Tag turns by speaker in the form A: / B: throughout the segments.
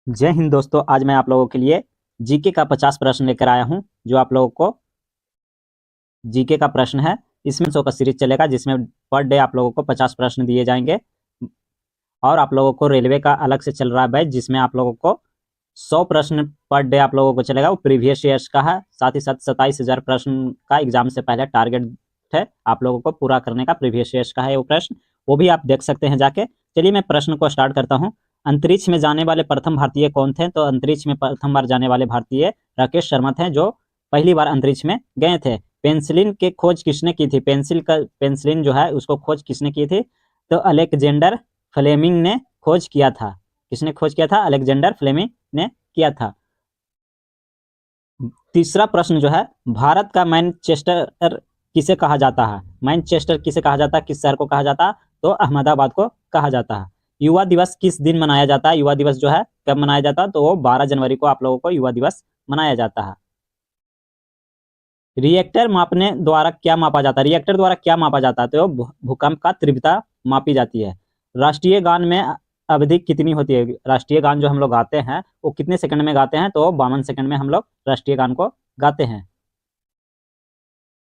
A: जय हिंद दोस्तों। आज मैं आप लोगों के लिए जीके का 50 प्रश्न लेकर आया हूं। जो आप लोगों को जीके का प्रश्न है, इसमें 100 का सीरीज चलेगा, जिसमें पर डे आप लोगों को 50 प्रश्न दिए जाएंगे। और आप लोगों को रेलवे का अलग से चल रहा है बैच, जिसमें आप लोगों को 100 प्रश्न पर डे आप लोगों को चलेगा। वो प्रीवियस ईयर्स का है। साथ ही साथ 27,000 प्रश्न का एग्जाम से पहले टारगेट है आप लोगों को पूरा करने का। प्रीवियस ईयर्स का है वो प्रश्न, वो भी आप देख सकते हैं जाके। चलिए मैं प्रश्न को स्टार्ट करता हूँ। अंतरिक्ष में जाने वाले प्रथम भारतीय कौन थे? तो अंतरिक्ष में प्रथम बार जाने वाले भारतीय राकेश शर्मा थे, जो पहली बार अंतरिक्ष में गए थे। पेंसिलिन की खोज किसने की थी? पेंसिलिन जो है उसको खोज किसने की थी? तो अलेक्जेंडर फ्लेमिंग ने खोज किया था। किसने खोज किया था? अलेक्जेंडर फ्लेमिंग ने किया था। तीसरा प्रश्न जो है, भारत का मैनचेस्टर किसे कहा जाता है? मैनचेस्टर किसे कहा जाता है? किस शहर को कहा जाता है? तो अहमदाबाद को कहा जाता है। युवा दिवस किस दिन मनाया जाता है? युवा दिवस जो है कब मनाया जाता है? तो वो 12 जनवरी को आप लोगों को युवा दिवस मनाया जाता है। रिएक्टर मापने द्वारा क्या मापा जाता है? रिएक्टर द्वारा क्या मापा जाता है? तो भूकंप का तीव्रता मापी जाती है। राष्ट्रीय गान में अवधि कितनी होती है? राष्ट्रीय गान जो हम लोग गाते हैं वो कितने सेकंड में गाते हैं? तो 52 सेकंड में हम लोग राष्ट्रीय गान को गाते हैं।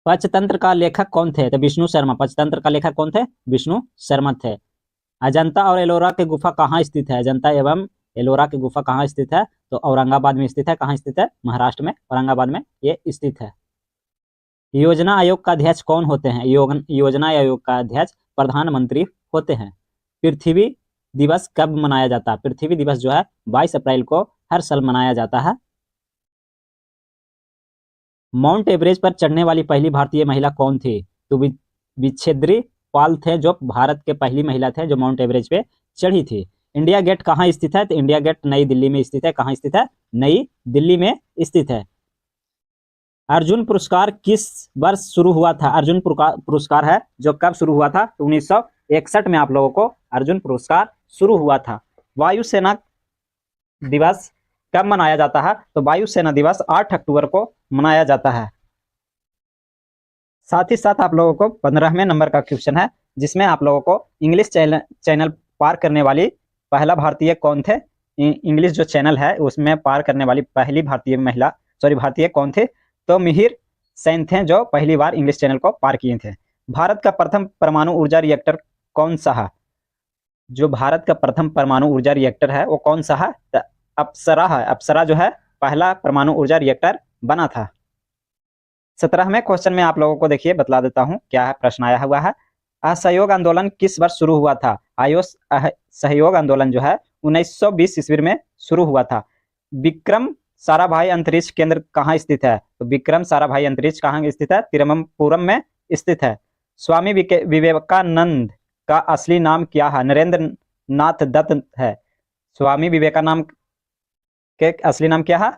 A: पंचतंत्र का लेखक कौन थे? तो विष्णु शर्मा। पंचतंत्र का लेखक कौन थे? विष्णु शर्मा थे। अजंता और एलोरा की गुफा कहाँ स्थित है? अजंता एवं एलोरा की गुफा कहाँ स्थित है? तो औरंगाबाद में स्थित है। कहाँ स्थित है? महाराष्ट्र में औरंगाबाद में ये स्थित है। योजना आयोग का अध्यक्ष कौन होते हैं? योजना आयोग का अध्यक्ष प्रधानमंत्री होते हैं। पृथ्वी दिवस कब मनाया जाता है? पृथ्वी दिवस जो है 22 अप्रैल को हर साल मनाया जाता है। माउंट एवरेस्ट पर चढ़ने वाली पहली भारतीय महिला कौन थी? तो विच्छेद्री पाल थे, जो भारत के पहली महिला थे जो माउंट एवरेस्ट पे चढ़ी थी। इंडिया गेट कहाँ स्थित है? तो इंडिया गेट नई दिल्ली में स्थित है। कहाँ स्थित है? नई दिल्ली में स्थित है। अर्जुन पुरस्कार किस वर्ष शुरू हुआ था? अर्जुन पुरस्कार है जो कब शुरू हुआ था? तो 1961 में आप लोगों को अर्जुन पुरस्कार शुरू हुआ था। वायुसेना दिवस कब मनाया जाता है? तो वायुसेना दिवस 8 अक्टूबर को मनाया जाता है। साथ ही साथ आप लोगों को 15वें नंबर का क्वेश्चन है, जिसमें आप लोगों को इंग्लिश चैनल पार करने वाली पहला भारतीय कौन थे? इंग्लिश जो चैनल है उसमें पार करने वाली पहली भारतीय कौन थे? तो मिहिर सेन थे, जो पहली बार इंग्लिश चैनल को पार किए थे। भारत का प्रथम परमाणु ऊर्जा रिएक्टर कौन सा है? जो भारत का प्रथम परमाणु ऊर्जा रिएक्टर है वो कौन सा है? तो अप्सरा है। अप्सरा जो है पहला परमाणु ऊर्जा रिएक्टर बना था। 17वें क्वेश्चन में आप लोगों को देखिए बतला देता हूं क्या है। प्रश्न आया हुआ है, असहयोग आंदोलन किस वर्ष शुरू हुआ था? सहयोग आंदोलन जो है 1920 ईस्वी में शुरू हुआ था। विक्रम साराभाई अंतरिक्ष केंद्र कहाँ स्थित है? तो विक्रम साराभाई अंतरिक्ष कहाँ स्थित है? तिरुवनंतपुरम में स्थित है। स्वामी विवेकानंद का असली नाम क्या है? नरेंद्र नाथ दत्त है। स्वामी विवेकानंद के असली नाम क्या है?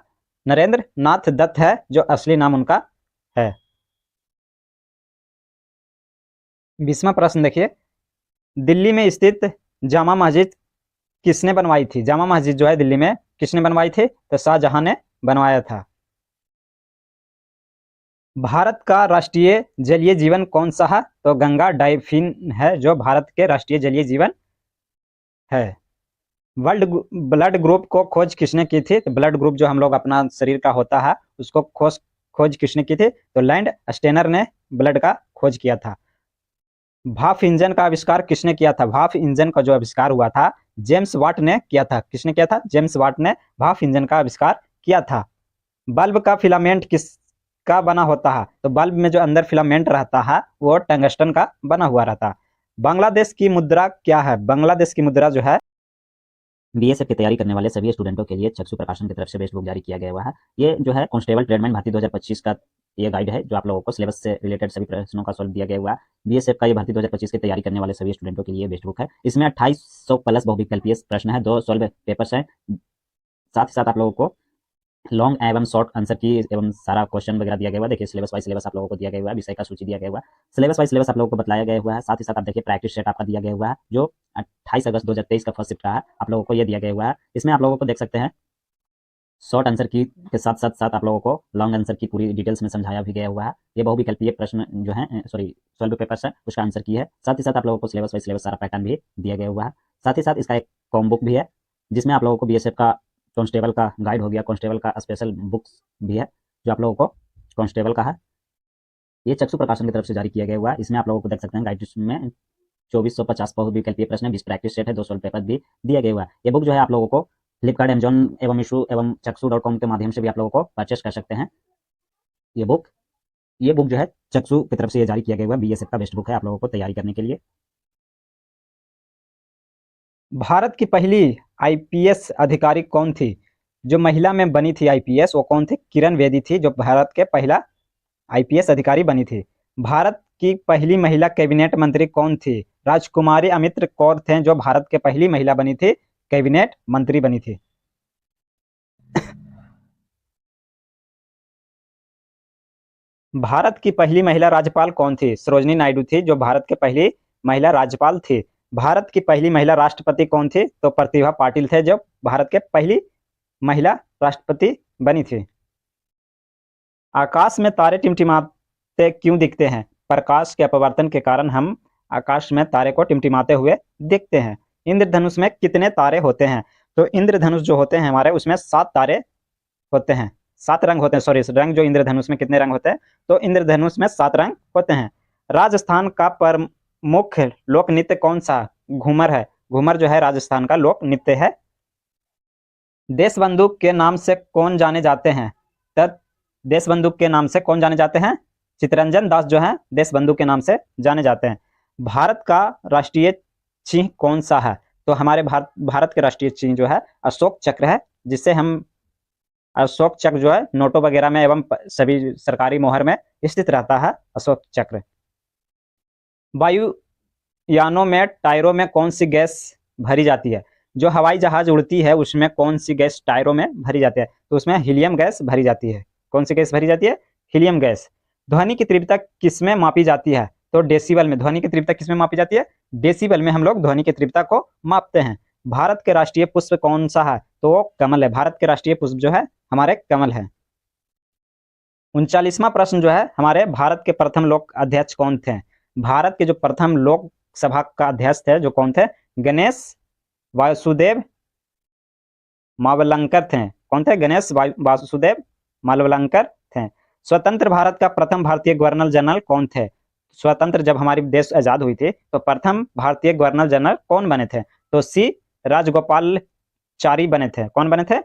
A: नरेंद्र नाथ दत्त है, जो असली नाम उनका है। 20वां प्रश्न देखिए, दिल्ली में स्थित जामा मस्जिद किसने बनवाई थी? जामा मस्जिद जो है दिल्ली में किसने बनवाई थी? तो शाहजहां ने बनवाया था। भारत का राष्ट्रीय जलीय जीवन कौन सा है? तो गंगा डाइफिन है, जो भारत के राष्ट्रीय जलीय जीवन है। वर्ल्ड ब्लड ग्रुप को खोज किसने की थी? तो ब्लड ग्रुप जो हम लोग अपना शरीर का होता है उसको खोज किसने की थी? तो लैंड स्टेनर ने ब्लड का खोज किया था। भाप इंजन का आविष्कार किसने किया था? भाप इंजन का जो आविष्कार हुआ था जेम्स वाट ने किया था। किसने किया था? जेम्स वाट ने भाप इंजन का आविष्कार किया था। बल्ब का फिलामेंट किसका बना होता है? तो बल्ब में जो अंदर फिलामेंट रहता है वो टंगस्टन का बना हुआ रहता है। बांग्लादेश की मुद्रा क्या है? बांग्लादेश की मुद्रा जो है, बीएसएफ की तैयारी करने वाले सभी स्टूडेंटों के लिए चक्षु प्रकाशन की तरफ से बेस्ट बुक जारी किया गया हुआ है। ये जो है कांस्टेबल ट्रेडमैन भर्ती 2025 का ये गाइड है, जो आप लोगों को सिलेबस से रिलेटेड सभी प्रश्नों का सॉल्व दिया गया हुआ है। बीएसएफ का ये भर्ती 2025 की तैयारी करने वाले सभी स्टूडेंटों के लिए बेस्ट बुक है। इसमें 2800 प्लस बहुविकल्पीय प्रश्न है, 2 सॉल्व पेपर्स हैं। साथ ही साथ आप लोगों को लॉन्ग एवं शॉर्ट आंसर की एवं सारा क्वेश्चन वगैरह दिया गया हुआ है। देखिए सिलेबस वाइज सिलेबस आप लोगों को दिया गया हुआ है, विषय का सूची दिया गया हुआ है, सिलेबस वाइज सिलेबस आप लोगों को बताया गया हुआ है। साथ ही साथ आप देखिए प्रैक्टिस सेट आपका दिया गया हुआ है, जो 28 अगस्त 2023 का फर्स्ट शिफ्ट का है, आप लोगों को ये दिया गया हुआ है। इसमें आप लोगों को देख सकते हैं शॉर्ट आंसर की के साथ साथ साथ आप लोगों को लॉन्ग आंसर की पूरी डिटेल्स में समझाया भी गया हुआ है। ये बहुविकल्पीय प्रश्न जो है सॉल्व पेपर्स है उसका आंसर की है। साथ ही साथ आप लोगों को सिलेबस वाइज सिलेबस सारा पैटर्न भी दिया गया हुआ है। साथ ही साथ इसका एक कॉम बुक भी है, जिसमें आप लोगों को बीएसएफ का कांस्टेबल का गाइड हो गया, कांस्टेबल का स्पेशल बुक्स भी है जो आप लोगों को कांस्टेबल का है। ये चक्षु प्रकाशन की तरफ से जारी किया गया हुआ है। इसमें आप लोगों को देख सकते हैं गाइड में 2450 बहुविकल्पीय प्रश्न है, 20 प्रैक्टिस सेट है, 2 सॉल्व पेपर भी दिया गया हुआ है। ये बुक जो है आप लोगों को फ्लिपकार्ट, अमेजॉन एवं मीशो एवं चक्षु.com के माध्यम से भी आप लोगों को परचेस कर सकते हैं। ये बुक जो है चक्षु की तरफ से ये जारी किया गया हुआ है। बीएसएफ का बेस्ट बुक है आप लोगों को तैयारी करने के लिए। भारत की पहली आईपीएस अधिकारी कौन थी? जो महिला में बनी थी आईपीएस वो कौन थी? किरण बेदी थी जो भारत के पहला आईपीएस अधिकारी बनी थी। भारत की पहली महिला कैबिनेट मंत्री कौन थी? राजकुमारी अमित्र कौर थे जो भारत के पहली महिला बनी थी, कैबिनेट मंत्री बनी थी। भारत की पहली महिला राज्यपाल कौन थी? सरोजिनी नायडू थी जो भारत के पहली महिला राज्यपाल थी। भारत की पहली महिला राष्ट्रपति कौन थी? तो प्रतिभा पाटिल थे जो भारत के पहली महिला राष्ट्रपति बनी थी। आकाश में तारे टिमटिमाते क्यों दिखते हैं? प्रकाश के अपवर्तन के कारण हम आकाश में तारे को टिमटिमाते हुए देखते हैं। इंद्रधनुष में कितने तारे होते हैं? तो इंद्रधनुष जो होते हैं हमारे उसमें 7 तारे होते हैं, 7 रंग होते हैं। सॉरी, रंग जो इंद्रधनुष में कितने रंग होते हैं? तो इंद्रधनुष में 7 रंग होते हैं। राजस्थान का प्रमुख लोक नृत्य कौन सा? घूमर है। घूमर जो है राजस्थान का लोक नृत्य है। देशबंधु के नाम से कौन जाने जाते हैं? तब देशबंधु के नाम से कौन जाने जाते हैं? चित्तरंजन दास जो है देशबंधु के नाम से जाने जाते हैं। भारत का राष्ट्रीय चिन्ह कौन सा है? तो हमारे भारत के राष्ट्रीय चिन्ह जो है अशोक चक्र है, जिससे हम अशोक चक्र जो है नोटों वगैरह में एवं सभी सरकारी मोहर में स्थित रहता है अशोक चक्र। वायुयानों में टायरों में कौन सी गैस भरी जाती है? जो हवाई जहाज उड़ती है उसमें कौन सी गैस टायरों में भरी जाती है? तो उसमें हीलियम गैस भरी जाती है। कौन सी गैस भरी जाती है? Helium gas. ध्वनि की तीव्रता किसमें मापी जाती है? तो डेसिबल में। ध्वनि की तीव्रता किसमें मापी जाती है? डेसिबल में हम लोग ध्वनि की तीव्रता को मापते हैं। भारत के राष्ट्रीय पुष्प कौन सा है? तो वो कमल है। भारत के राष्ट्रीय पुष्प जो है हमारे कमल है। 39वां प्रश्न जो है हमारे भारत के प्रथम लोक अध्यक्ष कौन थे? भारत के जो प्रथम लोकसभा का अध्यक्ष थे जो कौन थे? गणेश वासुदेव मावलंकर थे। कौन थे? गणेश वासुदेव मालवलंकर थे। स्वतंत्र भारत का प्रथम भारतीय गवर्नर जनरल कौन थे? स्वतंत्र जब हमारी देश आजाद हुई थी तो प्रथम भारतीय गवर्नर जनरल कौन बने थे? तो सी राजगोपालचारी बने थे। कौन बने थे?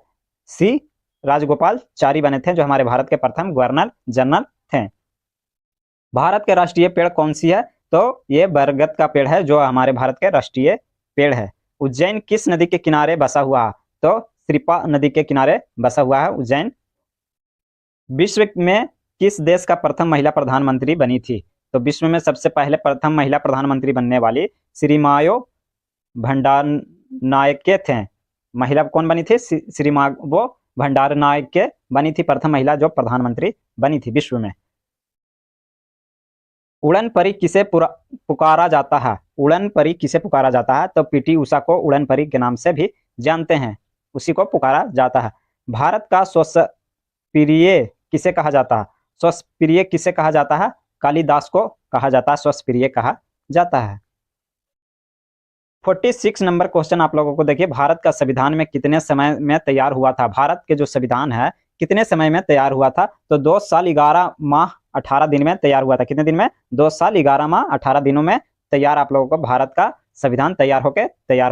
A: सी राजगोपालचारी बने थे जो हमारे भारत के प्रथम गवर्नर जनरल थे। भारत के राष्ट्रीय पेड़ कौन सी है? तो ये बरगद का पेड़ है जो हमारे भारत के राष्ट्रीय पेड़ है। उज्जैन किस नदी के किनारे बसा हुआ है? तो श्रीपा नदी के किनारे बसा हुआ है उज्जैन। विश्व में किस देश का प्रथम महिला प्रधानमंत्री बनी थी? तो विश्व में सबसे पहले प्रथम महिला प्रधानमंत्री बनने वाली श्रीमायो भंडारनायके थे। महिला कौन बनी थी? श्रीमायो भंडारनायके बनी थी, प्रथम महिला जो प्रधानमंत्री बनी थी विश्व में। उड़न परी किसे पुकारा जाता है? उड़न परी किसे पुकारा जाता है? तो पीटी उषा को उड़न परी के नाम से भी जानते हैं, उसी को पुकारा जाता है। भारत का स्वप्रिय किसे कहा जाता है? स्वप्रिय किसे कहा जाता है? कालिदास को कहा जाता है, स्वप्रिय कहा जाता है। 46 नंबर क्वेश्चन आप लोगों को देखिए, भारत का संविधान में कितने समय में तैयार हुआ था? भारत के जो संविधान है कितने समय में तैयार हुआ था? तो 2 साल 11 माह 18 दिन में तैयार हुआ था। कितने दिन में? 2 साल 11 माह 18 दिनों में तैयार आप लोगों को भारत का संविधान तैयार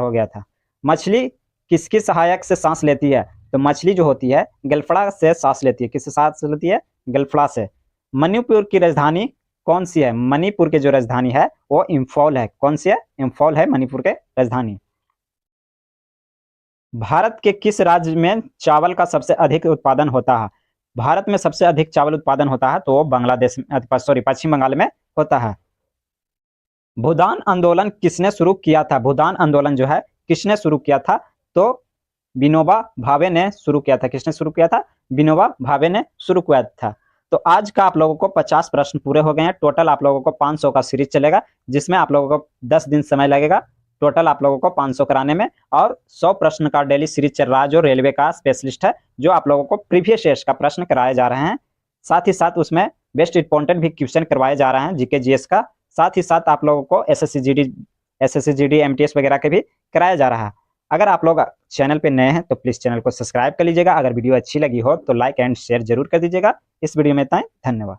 A: हो गया था। मछली किसकी सहायक से सांस लेती है? तो मछली जो होती है गलफड़ा से सांस लेती है। किससे सांस लेती है? गलफड़ा से। मणिपुर की राजधानी कौन सी है? मणिपुर की जो राजधानी है वो इंफॉल है। कौन सी है? इंफॉल है मणिपुर के राजधानी। भारत के किस राज्य में चावल का सबसे अधिक उत्पादन होता है? भारत में सबसे अधिक चावल उत्पादन होता है तो बांग्लादेश पश्चिम बंगाल में होता है। भूदान आंदोलन किसने शुरू किया था? भूदान आंदोलन जो है किसने शुरू किया था? तो विनोबा भावे ने शुरू किया था। किसने शुरू किया था? विनोबा भावे ने शुरू किया था। तो आज का आप लोगों को 50 प्रश्न पूरे हो गए हैं। टोटल आप लोगों को 500 का सीरीज चलेगा जिसमें आप लोगों को 10 दिन समय लगेगा टोटल आप लोगों को 500 कराने में, और 100 प्रश्न का डेली सीरीज चल रहा है जो रेलवे का स्पेशलिस्ट है, जो आप लोगों को प्रीवियस ईयर्स का प्रश्न कराए जा रहे हैं। साथ ही साथ उसमें बेस्ट इंपॉर्टेंट भी क्वेश्चन करवाए जा रहे हैं जीके जीएस का। साथ ही साथ आप लोगों को एसएससी जीडी एमटीएस वगैरह के भी कराया जा रहा है। अगर आप लोग चैनल पे नए हैं तो प्लीज़ चैनल को सब्सक्राइब कर लीजिएगा। अगर वीडियो अच्छी लगी हो तो लाइक एंड शेयर जरूर कर दीजिएगा। इस वीडियो में इतना ही, धन्यवाद।